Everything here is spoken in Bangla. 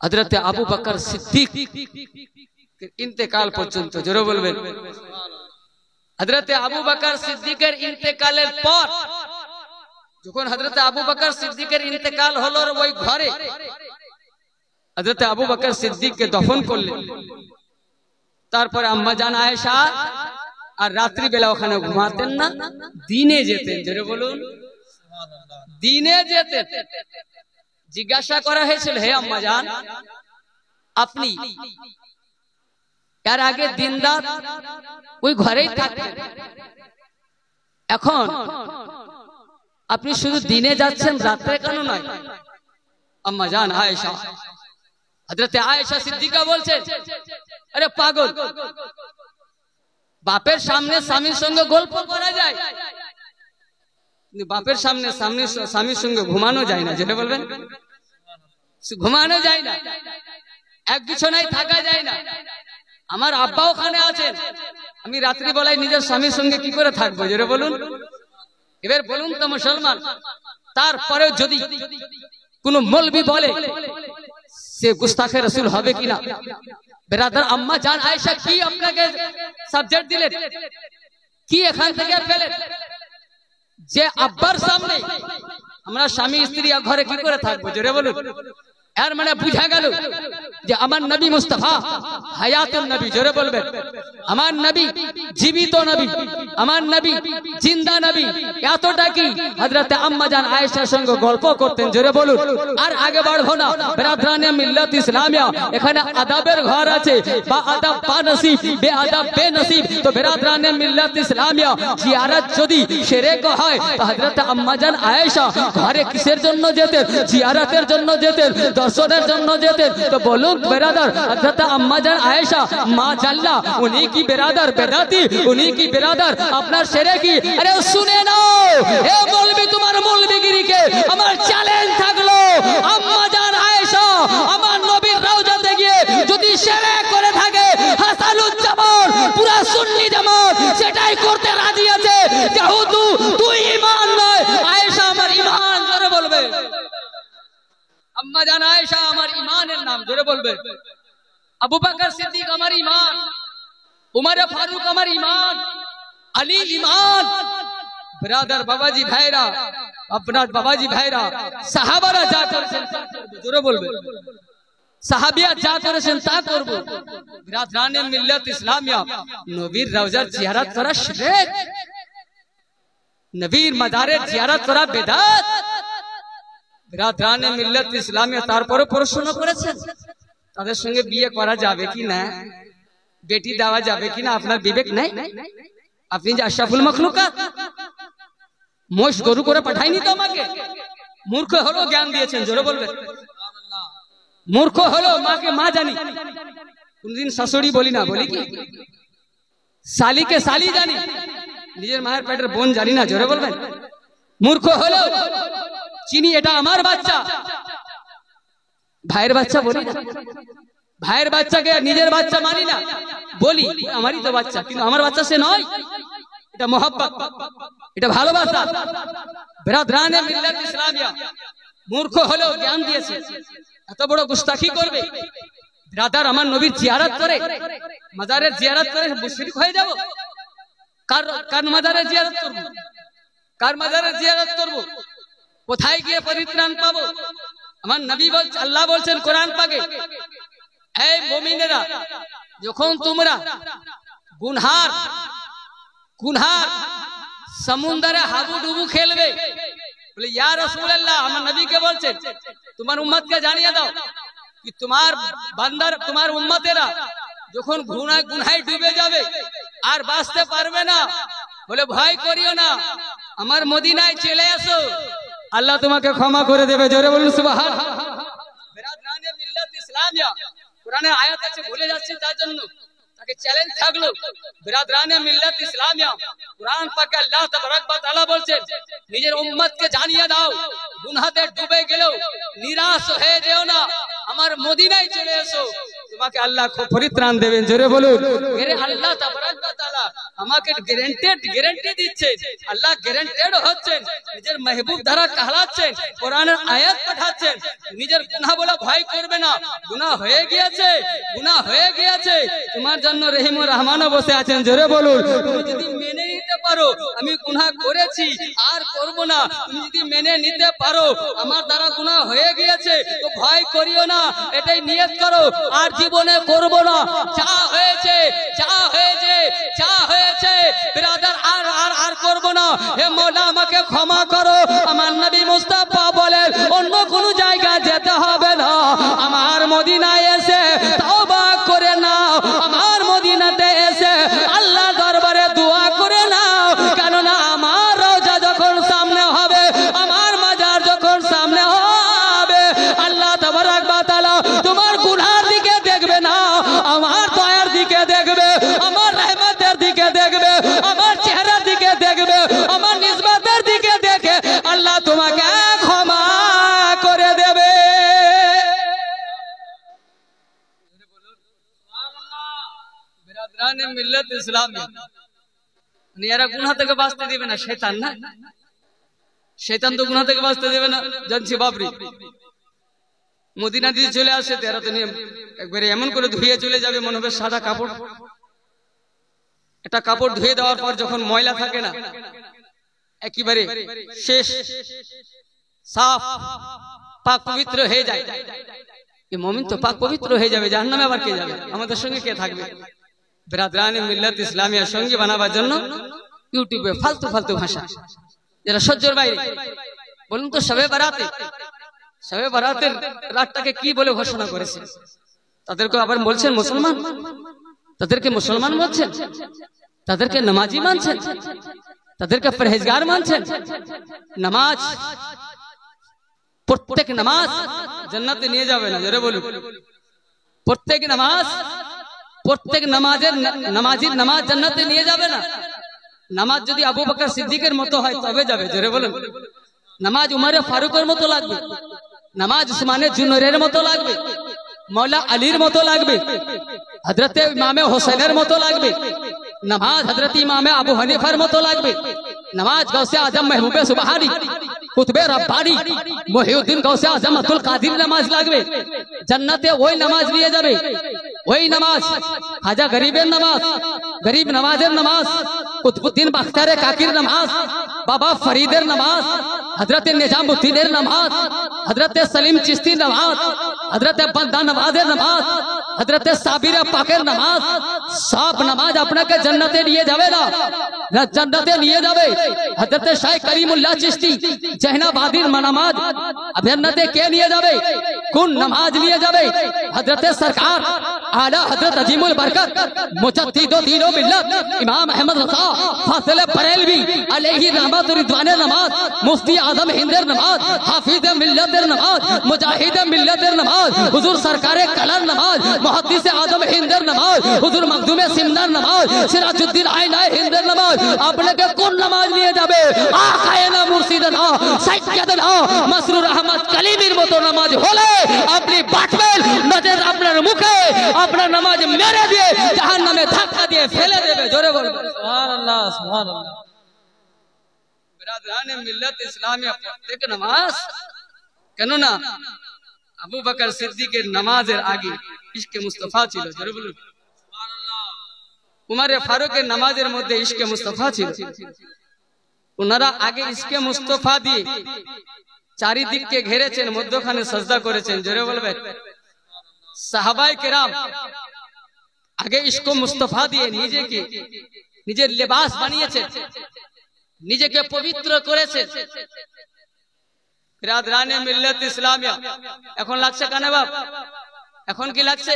হযরতে আবু বকর সিদ্দিক ইন্তেকাল পর্যন্ত জোরে বলবেন। হযরতে আবু বকর সিদ্দিকের ইন্তেকালের পর যখন হযরতে আবু বকর সিদ্দিকের ইন্তেকাল হলো, ওই ঘরে হযরতে আবু বকর সিদ্দিককে দফন করলেন। তারপরে আম্মা জান আয়েশা আর রাত্রি বেলা ওখানে ঘুমাতেন না, দিনে যেতেন। জোরে বলুন, দিনে যেতেন। জিজ্ঞাসা করা হয়েছিল, হে আম্মা জান, আপনি এর আগে দিন রাত ওই ঘরেই থাকতেন, এখন আপনি শুধু দিনে যাচ্ছেন, রাত্রে কেন নয়? আম্মা জান আয়েশা, হযরতে আয়েশা সিদ্দিকা বলছেন, আরে পাগল, বাপের সামনে স্বামীর সঙ্গে গল্প করা যায়, বাপের সামনে স্বামীর সঙ্গে ঘুমানো যায় না। যেটা বলবেন, ঘুমানো যায় না, এক বিছানায় থাকা যায় না। আমার আব্বা ওখানে আছেন, আমি রাত্রি বেলায় নিজের স্বামীর সঙ্গে কি করে থাকবো? যেটা বলুন। এবার বলুন তো মুসলমান, তারপরে যদি কোন মৌলবি বলে সে গুস্তাখে রাসূল হবে কিনা? বেরাদার, আম্মা জান আয়েশা কি আপনাকে সাবজেক্ট দিলেন, কি এখান থেকে পেলেন যে আব্বার সামনে আমরা স্বামী স্ত্রী ঘরে কি করে থাকবো? জোরে বলুন। এর মানে বুঝা গেল যে আমার নবী মুস্তাফা হায়াতুন নবী। জোরে বলবেন, আমার নবী জীবিত নবী, আমার নবী জিন্দা নবী। এতটা কি হযরতে আম্মা জান আয়েশার সঙ্গে গল্প করতেন। জোরে বলুন। আর আগে বাড়বো না বেরাদরানে মিল্লাত ইসলামিয়া, এখানে আদাবের ঘর আছে, বা আদাব বা নসিব, বে আদাব বে নসিব। তো বেরাদরানে মিল্লাত ইসলামিয়া জিয়ারত যদি শিরক হয়, তো হযরতে আম্মা জান আয়েশা ঘরে কিসের জন্য যেতেন? জিয়ারতের জন্য যেতেন, দর্শনের জন্য যেতেন। তো বলুন বেরাদার, হযরত আম্মা জান আয়েশা মা জাল্লা, উনি কি বেরাদার বেরাতি? উনি কি বেরাদার আপনার শিরকি? আরে শুনে নাও, এ মৌলবি, তোমার মৌলবিগিরিকে আমার চ্যালেঞ্জ থাকলো, আম্মা জান আয়েশা আমার নবীর রওজাতে গিয়ে যদি শিরক করে থাকে, হাসানুজ্জামান পুরা সুন্নি জামাত সেটাই করতে রাজি আছে। যেহেতু তুই ঈমান নয়, আয়েশা আমার ঈমান। জোরে বলবে, আম্মা জান আয়েশা আমার ঈমানের নাম। জোরে বলবে, আবু বকর সিদ্দিক আমার ঈমান, উমর ফারুক আমার ঈমান, আলী ঈমান। ব্রাদার, বাবাজি ভাইরা, আপনার বাবাজি ভাইরা, সাহাবারা যা করেছেন, জোরে বলবে, সাহাবিয়া যা করেছেন তা করব। ব্রাদরানে মিল্লাত ইসলামিয়া, নবীর রওজার জিয়ারত করা শিরক, নবীর মাজারের জিয়ারত করা বিদআত। ব্রাদরানে মিল্লাত ইসলামিয়া তারপরে প্রশ্ন করেছেন, তাদের সঙ্গে বিয়ে করা যাবে কি না, বেটি দেওয়া যাবে কিনা? আপনার বিবেক নাই? আপনি যে আশরাফুল মাখলুকাত, মোষ গরু করে পাঠাইনি তো আমাকে? মূর্খ হলো জ্ঞান দিয়েছেন। জোরে বলবেন, মূর্খ হলো মাকে মা জানি, কোনদিন শাশুড়ি বলি না, বলি কি শালিকে শালি জানি, নিজের মায়ের পেটের বোন জানি না। জোরে বলবেন, মূর্খ হলো চিনি এটা আমার বাচ্চা, ভাইয়ের বাচ্চা বলি না, ভাইয়ের বাচ্চাকে নিজের বাচ্চা মানি না, বলি আমারই তো বাচ্চা, কিন্তু আমার বাচ্চা সে নয়। এটা মোহাব্বত, এটা ভালোবাসা। বেরাদরানে মিল্লাত ইসলামিয়া মূর্খ হলেও জ্ঞান দিয়েছে, এত বড় গুস্তাখি করবে? বেরাদার, আমার নবীর জিয়ারত করে, মাজারের জিয়ারত করে মুশরিক হয়ে যাব? কার মাজারের জিয়ারত করব? কার মাজারের জিয়ারত করব? কোথায় গিয়ে পরিত্রাণ পাবো? আমার নবী বলছেন, আল্লাহ বলছেন কোরআন পাকে, এই মুমিনেরা, যখন তোমরা গুনহার সমুদ্রে হাবুডুবু খেলবে, বলে ইয়া রাসূলুল্লাহ, আমার নবীকে বলছেন তোমার উম্মতকে জানিয়ে দাও কি তোমার বান্দার, তোমার উম্মতেরা যখন গুনায় ডুবে যাবে আর বাঁচতে পারবে না, বলে ভয় করিও না, আমার মদিনায় চলে এসো, আল্লাহ তোমাকে ক্ষমা করে দেবে। জোরে বলুন সুবহানাল্লাহ। বেরাদরানে মিল্লাত ইসলামিয়া কোরআনে আয়াত আছে, ভুলে যাচ্ছে তার জন্য তাকে চ্যালেঞ্জ থাকলো। বেরাদরানে মিল্লাত ইসলামিয়া কোরআন পাকে আল্লাহ তাবারক ওয়া তাআলা বলছেন, নিজের উম্মতকে জানিয়ে দাও, গুনাহতে ডুবে গেলেও নিরাশ হয়ে যেও না, আমার মদিনায় চলে এসো, তোমাকে আল্লাহ পরিত্রাণ দেবেন। জোরে বলুন, এর আল্লাহ তাবারক ওয়া তাআলা আমাকে গ্যারান্টি দিচ্ছেন, আল্লাহ গ্যারান্টেড হচ্ছেন, নিজের মেহবুব দ্বারা कहलाচ্ছেন, কোরআনের আয়াত পাঠাচ্ছেন, নিজের গুনাহ বলে ভয় করবে না। গুনাহ হয়ে গিয়েছে, তোমার জন্য রহিম ও রহমানও বসে আছেন। জোরে বলুন, তুমি যদি মেনে নিতে পারো আমি গুনাহ করেছি আর করব না, তুমি যদি মেনে নিতে পারো আমার দ্বারা গুনাহ হয়ে গিয়েছে, তো ভয় করিও না, এটাই নিয়ত করো আর জীবনে করব না। যা হয়েছে বিরাদার আর করব না। হে মওলা আমাকে ক্ষমা করো। আমার নবী মুস্তাফা বলেন অন্য কোন জায়গায় যেতে হবে না, আমার মদিনায় এসে তওবা করে নাও, আমার মদিনাতে এসে আল্লাহ দরবারে দোয়া করে নাও। কেননা আমার রওজা যখন সামনে হবে, আমার মাজার যখন সামনে হবে, আল্লাহ তাবারক ওয়া তাআলা তোমার গুনাহের দিকে দেখবে না, আমার দয়ার দিকে দেখবে, আমার রহমতের দিকে দেখবে, আমার চেহারার দিকে দেখবে, আমার নিসবতের দিকে দেখে আল্লাহ তোমাকে ক্ষমা করে দেবে। বিরাদরানে মিল্লাত ইসলামী, এরা গুনাহ থেকে বাঁচতে দিবে না। শয়তান না, শয়তান তো গুনাহ থেকে বাঁচতে দেবে না, জানছি বাপরি। মদিনা দিয়ে চলে আসে, এরা তো নিয়ে একবারে এমন করে ধুয়ে চলে যাবে, মনে হবে সাদা কাপড়। এটা কাপড় ধুয়ে দেওয়ার পর যখন ময়লা থাকে না, একেবারে শেষ সাফ পাক পবিত্র হয়ে যায়। এই মুমিন তো পাক পবিত্র হয়ে যাবে, জাহান্নামে আবার কে যাবে? আমাদের সঙ্গে কে থাকবে? বিরাদরানে মিল্লাত ইসলামিয়ার সঙ্গী বানাবার জন্য ইউটিউবে ফালতু ভাষা, যারা সহ্যের বাইরে। বলুন তো শবে বারাতের রাতটাকে কি বলে ঘোষণা করেছে? তাদেরকে আবার বলছেন মুসলমান, তাদেরকে মুসলমান বলছেন, তাদেরকে নামাজি মানছেন, তাদেরকে পরহেজগার মানছেন। নামাজ, প্রত্যেক নামাজ জান্নাতে নিয়ে যাবে না। জোরে বলুন, প্রত্যেক নামাজির নামাজ জান্নাতে নিয়ে যাবে না। নামাজ যদি আবু বকর সিদ্দিকের মতো হয় তবে যাবে। জোরে বলুন, নামাজ উমরে ফারুকের মতো লাগবে, নামাজ উসমানে জুনরের মতো লাগবে, মৌলা আলীর মতো লাগবে, হযরতে ইমামে হোসেনের মতো লাগবে, নামাজ হযরত ইমামে আবু হানিফার মতো লাগবে, নামাজ গৌসে আজম মেহবুবে সুবহানী কুতুবে রব্বানী মুহিউদ্দিন গৌসে আজম আব্দুল কাদির নামাজ লাগবে। জান্নাতে ওই নামাজ নিয়ে যাবে, ওই নামাজ খাজা গরিবের নামাজ, গরিব নওয়াজের নামাজ, কুতুবউদ্দিন বাখতারে কাকির নামাজ, বাবা ফরিদের নামাজ, হযরত নিজামউদ্দিনের নামাজ, হযরত সলিম চিশতির নামাজ, হযরত বান্দা নওয়াজের নামাজ, হযরত সাবির পাকের নামাজ, সব নামাজ আপনাকে জান্নাতে নিয়ে যাবে না, জান্নাতে নিয়ে যাবে হযরত শাইখ করিমুল্লাহ চিশতি জহনাবাদীর নামাজ। জান্নাতে কে নিয়ে যাবে? কোন নামাজ নিয়ে যাবে? হযরত সরকার আলা হযরত আজিমুল বরকত মুজাদ্দিদ দ্বীন ও মিল্লাত ইমাম আহমদ রজা ফাজিল বরেলভী আলাইহি रहमत रिदवाনের নামাজ, মুফতি আজম হিন্দের নামাজ, হাফিজ মিল্লাতের নামাজ, মুজাহিদ মিল্লাতের নামাজ, হুজুর সরকারে কালার নামাজ, মুহাদ্দিস আজম হিন্দের নামাজ, হুজুর মখদুমে সিমনার নামাজ, সিরাজউদ্দিন আইনায়ে হিন্দের নামাজ। আপনাকে কোন নামাজ নিয়ে যাবে? আকায়েনা মুর্শিদানা সাইয়্যিদানা মাসরুর আহমদ কালিমির মতো নামাজ হলে আপনি বাঁচবেন, নজর আপনার মুখে আপনার নামাজ মেরে দিয়ে জাহান্নামে ধাক্কা দিয়ে ফেলে দেবে। জোরে বলবেন সুবহানাল্লাহ, সুবহানাল্লাহ। বিরাদরানে মিল্লাত ইসলামিয়া প্রত্যেক নামাজ, কেন না আবু বকর সিদ্দিকের নামাজের আগে ইশকে মুস্তাফা ছিল। জোরে বলুন সুবহানাল্লাহ। উমরে ফারুকের নামাজের মধ্যে ইশকে মুস্তাফা ছিল। ওনারা আগে ইশকে মুস্তাফা দিয়ে চারিদিককে ঘেরেছেন, মধ্যখানে সাজদা করেছেন। জোরে বলবেন। সাহাবায়ে কেরাম আগে ইশকে মুস্তাফা দিয়ে নিজের লিবাস বানিয়েছেন, নিজেকে পবিত্র করেছেন। বিরাদরানে মিল্লাত ইসলামিয়া এখন লাগছে কানে বাপ, এখন কি লাগছে?